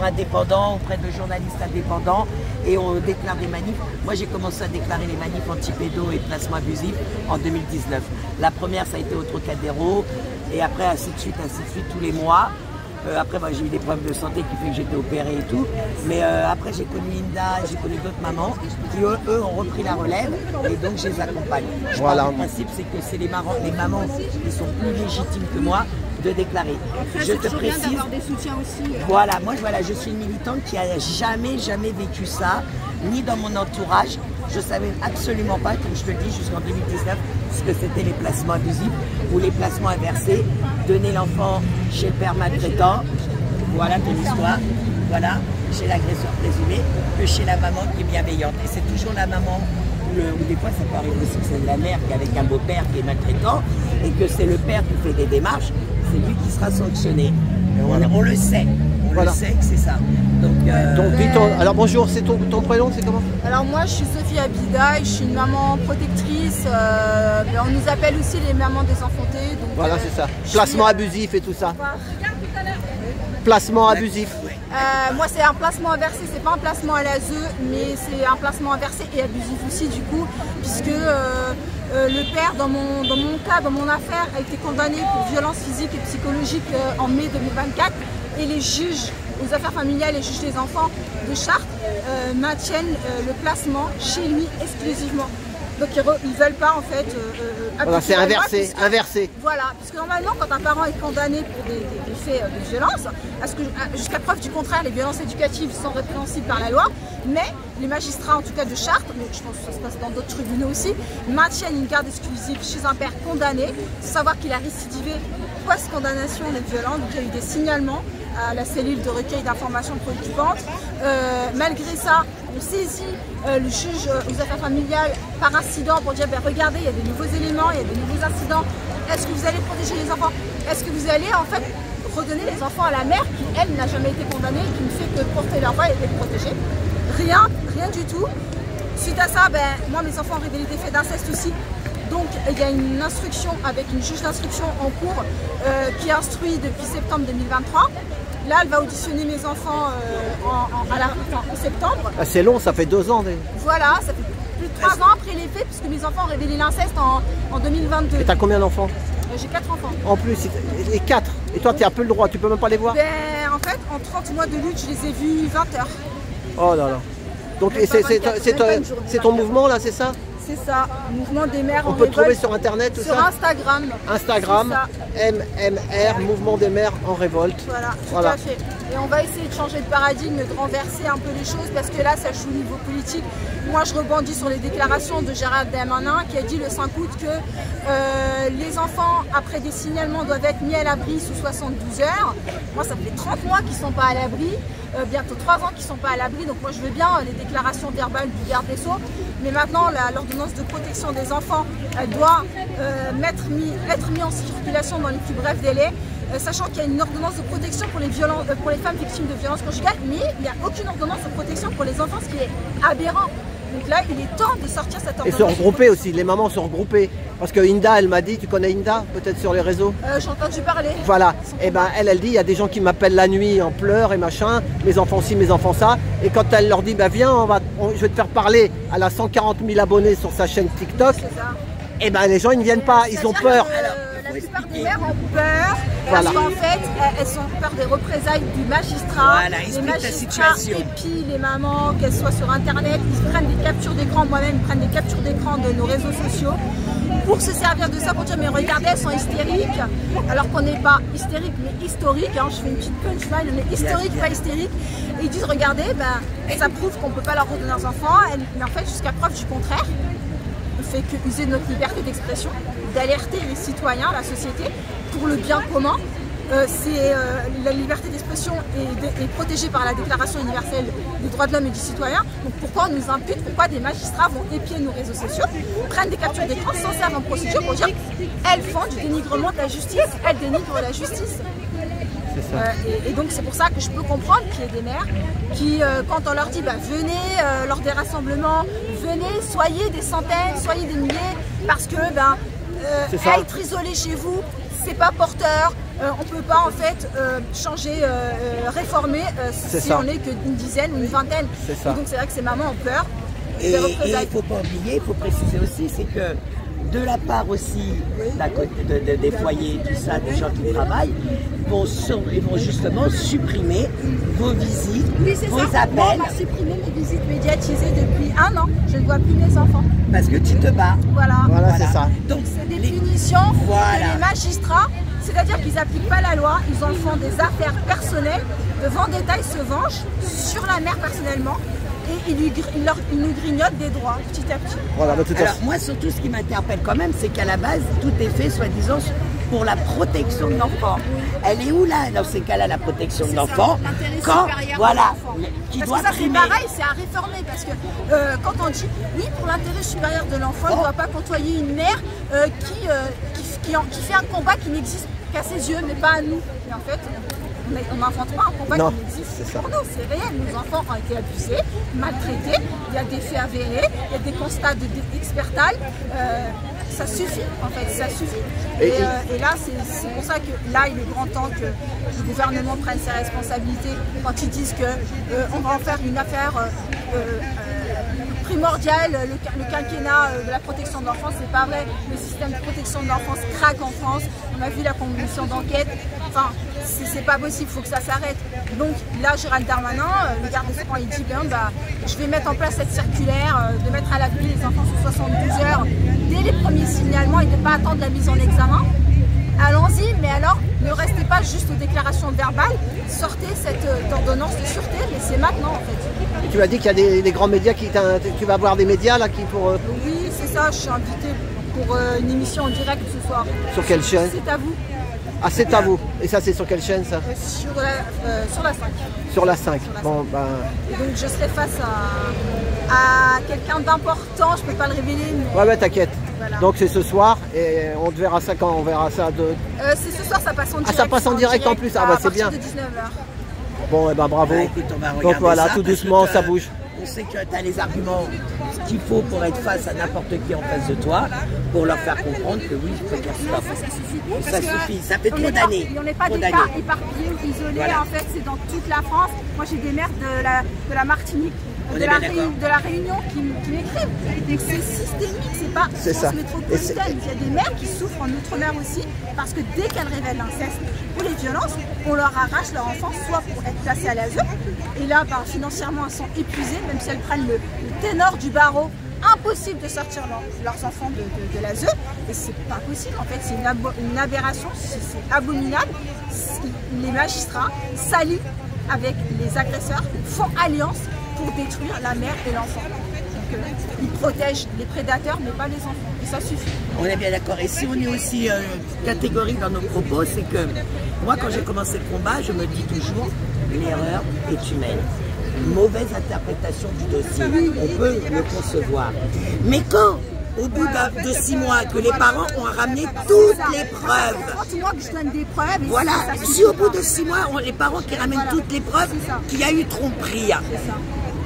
blogueurs indépendants, auprès de journalistes indépendants, et on déclare des manifs. Moi, j'ai commencé à déclarer les manifs anti-pédo et placement abusif en 2019. La première, ça a été au Trocadéro, et après, ainsi de suite, tous les mois. Après, moi, j'ai eu des problèmes de santé qui fait que j'étais opérée et tout. Mais après, j'ai connu Inda, j'ai connu d'autres mamans qui, eux, ont repris la relève et donc je les accompagne. Voilà. Le principe, c'est que c'est les mamans qui sont plus légitimes que moi de déclarer. Après, je te précise d'avoir des soutiens aussi. Voilà, moi, je suis une militante qui a jamais vécu ça, ni dans mon entourage. Je ne savais absolument pas, comme je te le dis, jusqu'en 2019, ce que c'était les placements abusifs ou les placements inversés. Donner l'enfant chez le père maltraitant, voilà ton histoire, voilà, chez l'agresseur présumé, que chez la maman qui est bienveillante. Et c'est toujours la maman, ou des fois ça peut arriver aussi que c'est la mère qui est avec un beau-père qui est maltraitant, et que c'est le père qui fait des démarches, c'est lui qui sera sanctionné. On le sait. On le sait que c'est ça. Donc alors bonjour, c'est ton prénom, c'est comment? Alors moi je suis Sophie Abidaï, je suis une maman protectrice, on nous appelle aussi les mamans désenfantées. Donc, voilà, c'est ça. Placement abusif et tout ça. Placement abusif. Moi c'est un placement inversé, c'est pas un placement à l'ASE, mais c'est un placement inversé et abusif aussi du coup, puisque le père dans mon cas, dans mon affaire, a été condamné pour violence physique et psychologique en mai 2024 et les juges aux affaires familiales et juges des enfants de Chartres maintiennent le placement chez lui exclusivement. Donc ils ne veulent pas en fait... voilà, c'est inversé, inversé. Voilà, parce que normalement quand un parent est condamné pour des faits de violence, jusqu'à preuve du contraire, les violences éducatives sont répréhensibles par la loi, mais les magistrats en tout cas de Chartres, mais je pense que ça se passe dans d'autres tribunaux aussi, maintiennent une garde exclusive chez un père condamné, savoir qu'il a récidivé post-condamnation d'être violent, donc il y a eu des signalements à la cellule de recueil d'informations préoccupantes. Malgré ça, on saisit le juge aux affaires familiales par incident pour dire regardez, il y a des nouveaux éléments, il y a des nouveaux incidents. Est-ce que vous allez protéger les enfants? Est-ce que vous allez en fait redonner les enfants à la mère qui, elle, n'a jamais été condamnée et qui ne fait que porter leur voix et les protéger? Rien du tout. Suite à ça, moi mes enfants ont révélé des faits d'inceste aussi. Donc il y a une instruction avec une juge d'instruction en cours qui instruit depuis septembre 2023. Là, elle va auditionner mes enfants en septembre. Ah, c'est long, ça fait 2 ans. Voilà, ça fait plus de 3 ans après les faits, puisque mes enfants ont révélé l'inceste en 2022. Et t'as combien d'enfants? J'ai 4 enfants. En plus, et 4. Et toi, tu as un peu le droit, tu peux même pas les voir? En fait, en 30 mois de lutte, je les ai vus 20 heures. Oh là là. Donc c'est ton mouvement là, c'est ça? C'est ça, mouvement des mères. On peut te trouver sur internet, tout ça? Sur Instagram. Instagram, MMR, mouvement des mères en révolte. Voilà, tout à fait. Et on va essayer de changer de paradigme, de renverser un peu les choses, parce que là, ça joue au niveau politique. Moi, je rebondis sur les déclarations de Gérald Darmanin, qui a dit le 5 août que les enfants, après des signalements, doivent être mis à l'abri sous 72 heures. Moi, ça fait 30 mois qu'ils ne sont pas à l'abri, bientôt 3 ans qu'ils ne sont pas à l'abri. Donc moi, je veux bien les déclarations verbales du garde des Sceaux. Mais maintenant, l'ordonnance de protection des enfants, elle doit être mise en circulation dans les plus brefs délais. Sachant qu'il y a une ordonnance de protection pour les femmes victimes de violences conjugales, mais il n'y a aucune ordonnance de protection pour les enfants, ce qui est aberrant. Donc là, il est temps de sortir cette ordonnance. Et se regrouper aussi, les mamans se regrouper. Parce que Inda, elle m'a dit, tu connais Inda, peut-être sur les réseaux? J'ai entendu parler. Voilà, et elle dit, il y a des gens qui m'appellent la nuit en pleurs et machin, mes enfants ci, mes enfants ça. Et quand elle leur dit, viens, je vais te faire parler, elle a 140 000 abonnés sur sa chaîne TikTok. Et les gens, ils ne viennent pas, ils ont peur. La plupart des mères ont peur, parce qu'en fait, elles ont peur des représailles du magistrat. Voilà, les magistrats épient les mamans, qu'elles soient sur internet, ils prennent des captures d'écran, moi-même, ils prennent des captures d'écran de nos réseaux sociaux pour se servir de ça, pour dire mais regardez, elles sont hystériques, alors qu'on n'est pas hystérique mais historique, je fais une petite punchline, mais historique, pas hystérique. Et ils disent regardez, ça prouve qu'on ne peut pas leur redonner leurs enfants, mais en fait jusqu'à preuve du contraire, on fait que user de notre liberté d'expression, d'alerter les citoyens, la société, pour le bien commun. La liberté d'expression est protégée par la Déclaration universelle des droits de l'homme et du citoyen. Donc pourquoi on nous impute, pourquoi des magistrats vont épier nos réseaux sociaux, prennent des captures d'écran, s'en servent en procédure pour dire elles font du dénigrement de la justice, elles dénigrent la justice. Et donc c'est pour ça que je peux comprendre qu'il y ait des mères qui, quand on leur dit venez lors des rassemblements, venez, soyez des centaines, soyez des milliers, parce que être isolé chez vous, c'est pas porteur, on peut pas en fait changer, réformer si on n'est qu'une dizaine ou une vingtaine. Et donc c'est vrai que ces mamans ont peur. Et il ne faut pas oublier, il faut préciser aussi, c'est que de la part aussi des foyers, tout ça, des gens qui travaillent, ils vont justement supprimer vos visites, vos appels. Moi, on m'a supprimé mes visites médiatisées depuis 1 an. Je ne vois plus mes enfants. Parce que tu te bats. Voilà, c'est ça. Donc c'est des punitions pour les magistrats, c'est-à-dire qu'ils n'appliquent pas la loi, ils en font des affaires personnelles. Le vendetta, ils se vengent sur la mère personnellement. Et il nous grignote des droits petit à petit. Voilà, bah, alors moi surtout ce qui m'interpelle quand même, c'est qu'à la base tout est fait soi-disant pour la protection de l'enfant. Elle est où là dans ces cas-là la protection de l'enfant? Quand voilà, qui parce doit que ça primer. c'est pareil, c'est à réformer parce que quand on dit oui pour l'intérêt supérieur de l'enfant, il ne doit pas côtoyer une mère qui fait un combat qui n'existe qu'à ses yeux mais pas à nous. Et en fait, on n'invente pas un combat qui existe pour nous, c'est réel. Nos enfants ont été abusés, maltraités, il y a des faits avérés, il y a des constats d'expertise. Ça suffit, en fait, ça suffit. Et là, c'est pour ça que là, il est grand temps que le gouvernement prenne ses responsabilités quand ils disent qu'on va en faire une affaire primordiale. Le quinquennat de la protection de l'enfance, c'est pas vrai. Le système de protection de l'enfance craque en France. On a vu la commission d'enquête. Enfin, c'est pas possible, il faut que ça s'arrête. Donc là, Gérald Darmanin, le garde des Sceaux, il dit je vais mettre en place cette circulaire de mettre à l'abri les enfants sous 72 heures dès les premiers signalements et de ne pas attendre la mise en examen. Allons-y, mais alors ne restez pas juste aux déclarations verbales, sortez cette ordonnance de sûreté, mais c'est maintenant en fait. Et tu m'as dit qu'il y a des grands médias tu vas voir des médias là qui pour... Oui, c'est ça, je suis invitée pour une émission en direct ce soir. Sur quelle chaîne? C'est à vous. Ah, c'est à vous. Et ça, c'est sur quelle chaîne, ça? Sur la 5. Sur la 5. Bon, ben... Et donc, je serai face à quelqu'un d'important. Je ne peux pas le révéler. Mais... Ouais, t'inquiète. Voilà. Donc, c'est ce soir. Et on verra ça quand? On verra ça de... c'est ce soir, ça passe en direct. Ah, ça passe en direct en plus? Ah, bah, c'est bien. De 19h. Bon, et ben bravo. Bah, écoute, on va donc, voilà, ça tout doucement, ça bouge. On sait que tu as les arguments qu'il faut pour être face à n'importe qui en face de toi, pour leur faire comprendre que oui, il faut dire stop. Ça suffit, ça fait trop d'années. On n'est pas des cas éparpillés ou isolés, voilà. En fait c'est dans toute la France. Moi j'ai des maires de la Martinique, de la Réunion qui m'écrivent. C'est systémique, c'est pas France métropolitaine. Il y a des mères qui souffrent en Outre-mer aussi, parce que dès qu'elles révèlent l'inceste ou les violences, on leur arrache leur enfant, soit pour être placé à l'ASE, et là financièrement elles sont épuisées, même si elles prennent le ténor du barreau. Impossible de sortir leurs enfants de l'ASE, et c'est pas possible en fait, c'est une aberration, c'est abominable. Les magistrats s'allient avec les agresseurs, font alliance pour détruire la mère et l'enfant. Donc ils protègent les prédateurs mais pas les enfants, et ça suffit. On est bien d'accord, et si on est aussi catégorique dans nos propos, c'est que moi quand j'ai commencé le combat, je me dis toujours l'erreur est humaine. Mauvaise interprétation du dossier, on peut le concevoir. Mais quand, au bout de 6 mois, que les parents ont ramené toutes les preuves, que je donne des preuves, voilà, si au bout de 6 mois, les parents qui ramènent toutes les preuves, qu'il y a eu tromperie,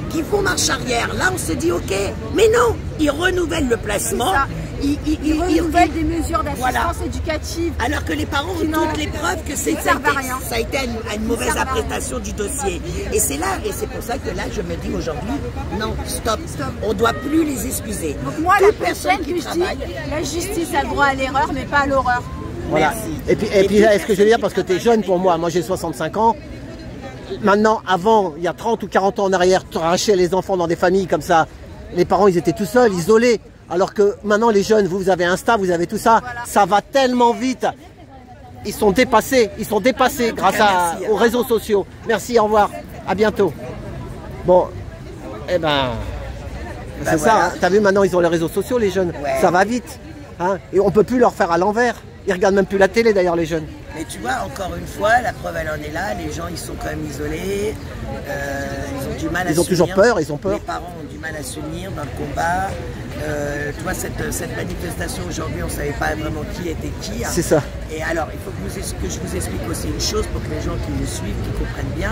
qui font marche arrière, là on se dit ok, mais non, ils renouvellent le placement. Ils renouvellent des mesures d'assistance éducative. Alors que les parents ont toutes les preuves que ça a été une mauvaise interprétation du dossier. Et c'est là, et c'est pour ça que là je me dis aujourd'hui, non, stop. On ne doit plus les excuser. Donc moi la prochaine que je dis, la justice a le droit à l'erreur mais pas à l'horreur. Voilà. Et puis est-ce que je veux dire, parce que tu es jeune pour moi j'ai 65 ans. Maintenant, avant, il y a 30 ou 40 ans en arrière, tu arrachais les enfants dans des familles comme ça. Les parents, ils étaient tout seuls, isolés. Alors que maintenant, les jeunes, vous avez Insta, vous avez tout ça. Voilà. Ça va tellement vite. Ils sont dépassés grâce aux réseaux sociaux. Merci, au revoir. À bientôt. Bon, eh ben, c'est ça. Hein. T'as vu, maintenant, ils ont les réseaux sociaux, les jeunes. Ouais. Ça va vite. Hein. Et on peut plus leur faire à l'envers. Ils regardent même plus la télé, d'ailleurs, les jeunes. Mais tu vois, encore une fois, la preuve, elle en est là. Les gens, ils sont quand même isolés. Ils ont du mal à Ils ont toujours peur, ils ont peur. Les parents ont du mal à s'unir dans le combat. Tu vois, cette manifestation aujourd'hui, on ne savait pas vraiment qui était qui. Hein. C'est ça. Et alors, il faut que je vous explique aussi une chose pour que les gens qui nous suivent, qui comprennent bien.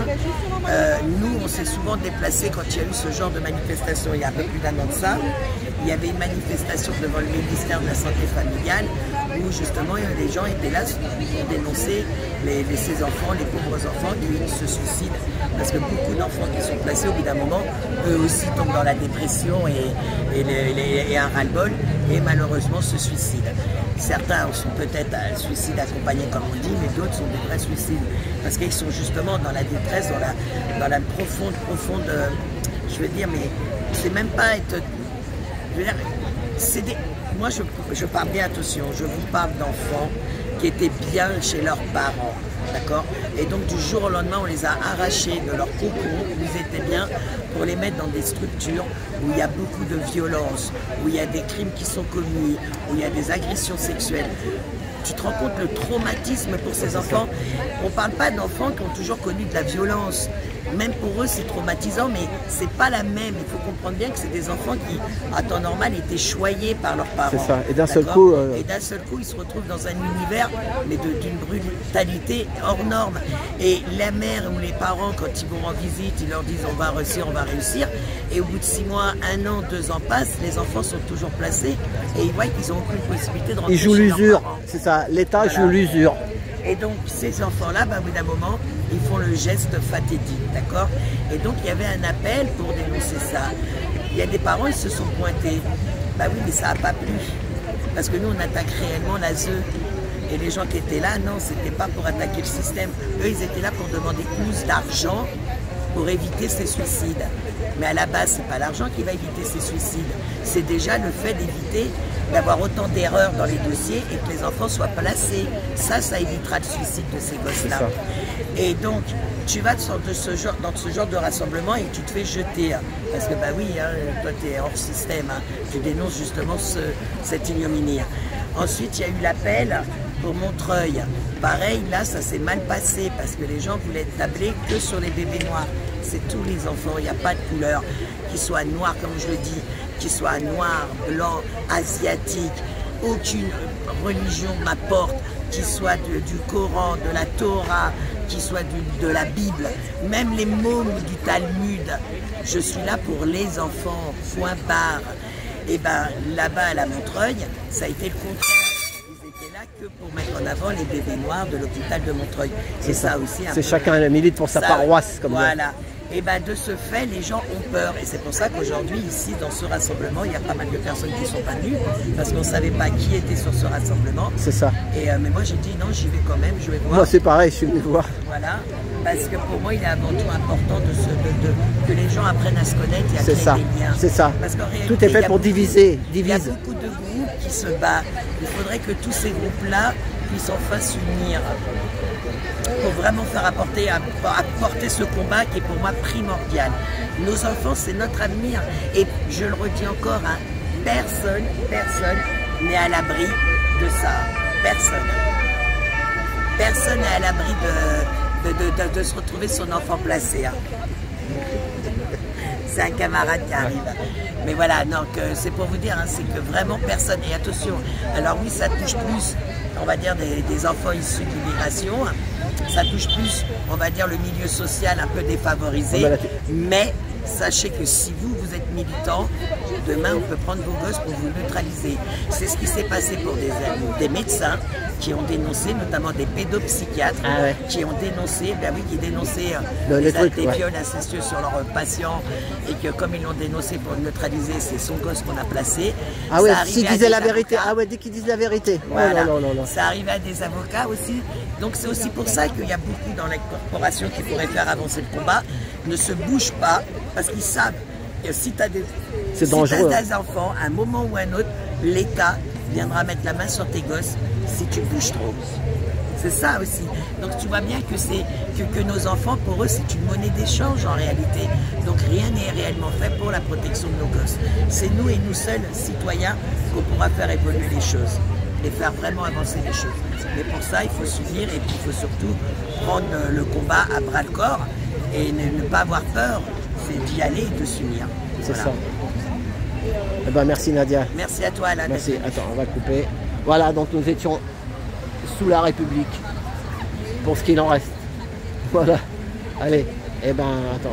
Nous, on s'est souvent déplacés quand il y a eu ce genre de manifestation il y a un peu plus d'1 an de ça. Il y avait une manifestation devant le ministère de la Santé familiale où justement les gens étaient là pour dénoncer ces enfants, les pauvres enfants qui se suicident. Parce que beaucoup d'enfants qui sont placés, au bout d'un moment, eux aussi tombent dans la dépression et un ras-le-bol, et malheureusement se suicident. Certains sont peut-être à suicide accompagné, comme on dit, mais d'autres sont des vrais suicides. Parce qu'ils sont justement dans la détresse, dans la profonde, je veux dire, mais c'est même pas être... Je veux dire, c'est des... Moi, je parle bien, attention, je vous parle d'enfants qui étaient bien chez leurs parents, d'accord? Et donc, du jour au lendemain, on les a arrachés de leur cocon, où ils étaient bien, pour les mettre dans des structures où il y a beaucoup de violence, où il y a des crimes qui sont commis, où il y a des agressions sexuelles. Tu te rends compte le traumatisme pour ces enfants? On ne parle pas d'enfants qui ont toujours connu de la violence. Même pour eux, c'est traumatisant, mais c'est pas la même. Il faut comprendre bien que c'est des enfants qui, à temps normal, étaient choyés par leurs parents. C'est ça. Et d'un seul coup... Et d'un seul coup, ils se retrouvent dans un univers, mais d'une brutalité hors norme. Et la mère ou les parents, quand ils vont en visite, ils leur disent on va réussir, on va réussir. Et au bout de 6 mois, 1 an, 2 ans passent, les enfants sont toujours placés et ils voient qu'ils n'ont aucune possibilité de rentrer. Ils jouent l'usure, c'est ça. L'État joue l'usure. Et donc, ces enfants-là, au bout d'un moment, ils font le geste fatidique, d'accord? Et donc, il y avait un appel pour dénoncer ça. Il y a des parents, ils se sont pointés. Bah oui, mais ça n'a pas plu. Parce que nous, on attaque réellement la ZEU. Et les gens qui étaient là, non, c'était pas pour attaquer le système. Eux, ils étaient là pour demander plus d'argent pour éviter ces suicides. Mais à la base, c'est pas l'argent qui va éviter ces suicides. C'est déjà le fait d'éviter d'avoir autant d'erreurs dans les dossiers et que les enfants soient placés. Ça évitera le suicide de ces gosses-là. Et donc, tu vas dans ce genre de rassemblement et tu te fais jeter. Hein. Parce que, bah oui, hein, toi, tu es hors système. Hein. Tu dénonces justement cette ignominie. Ensuite, il y a eu l'appel pour Montreuil. Pareil, là, ça s'est mal passé parce que les gens voulaient tabler que sur les bébés noirs. C'est tous les enfants, il n'y a pas de couleur, qu'ils soient noirs, comme je le dis, qu'ils soient noirs, blancs, asiatiques, aucune religion m'apporte, qu'ils soient du Coran, de la Torah, qu'ils soient de la Bible, même les mômes du Talmud. Je suis là pour les enfants, point barre. Et bien là-bas à la Montreuil, ça a été le contraire. Que pour mettre en avant les bébés noirs de l'hôpital de Montreuil. C'est ça aussi. C'est chacun milite pour sa paroisse. Comme voilà. Et bien de ce fait, les gens ont peur. Et c'est pour ça qu'aujourd'hui, ici, dans ce rassemblement, il y a pas mal de personnes qui ne sont pas venues parce qu'on ne savait pas qui était sur ce rassemblement. C'est ça. Et, mais moi, j'ai dit non, j'y vais quand même, je vais voir. Moi, c'est pareil, je suis venu voir. Voilà. Parce que pour moi, il est avant tout important que les gens apprennent à se connaître et à créer des liens. C'est ça. Parce qu'en réalité, tout est fait pour diviser. Il y a beaucoup de groupes qui se battent. Il faudrait que tous ces groupes-là puissent enfin s'unir pour vraiment faire apporter ce combat qui est pour moi primordial. Nos enfants, c'est notre avenir. Et je le redis encore, hein, personne n'est à l'abri de ça. Personne. Personne n'est à l'abri de se retrouver son enfant placé. Hein. C'est un camarade qui arrive. Mais voilà, donc c'est pour vous dire, hein, c'est que vraiment personne. Et attention, alors oui, ça touche plus, on va dire, des enfants issus de l'immigration. Ça touche plus, on va dire, le milieu social un peu défavorisé. Mais sachez que si vous êtes militant, demain on peut prendre vos gosses pour vous neutraliser. C'est ce qui s'est passé pour des médecins qui ont dénoncé, notamment des pédopsychiatres, qui ont dénoncé, qui dénonçaient des viols incestueux sur leurs patients, et que comme ils l'ont dénoncé pour le neutraliser, c'est son gosse qu'on a placé. Ah ouais, s'ils disaient la vérité. Ah ouais, dès qu'ils disent la vérité. Voilà. Ça arrivait à des avocats aussi. Donc c'est aussi pour ça qu'il y a beaucoup dans les corporations qui pourraient faire avancer le combat, ne se bougent pas, parce qu'ils savent que si tu as des enfants, à un moment ou à un autre, l'État viendra mettre la main sur tes gosses si tu bouges trop. C'est ça aussi. Donc tu vois bien que nos enfants, pour eux, c'est une monnaie d'échange en réalité. Donc rien n'est réellement fait pour la protection de nos gosses. C'est nous et nous seuls, citoyens, qu'on pourra faire évoluer les choses et faire vraiment avancer les choses. Mais pour ça, il faut s'unir et puis il faut surtout prendre le combat à bras le corps et ne pas avoir peur, c'est d'y aller et de s'unir. C'est ça. Eh ben, merci Nadia. Merci à toi Alain. Merci. Attends, on va couper. Voilà, donc nous étions sous la République pour ce qu'il en reste. Voilà. Allez, eh ben, attends.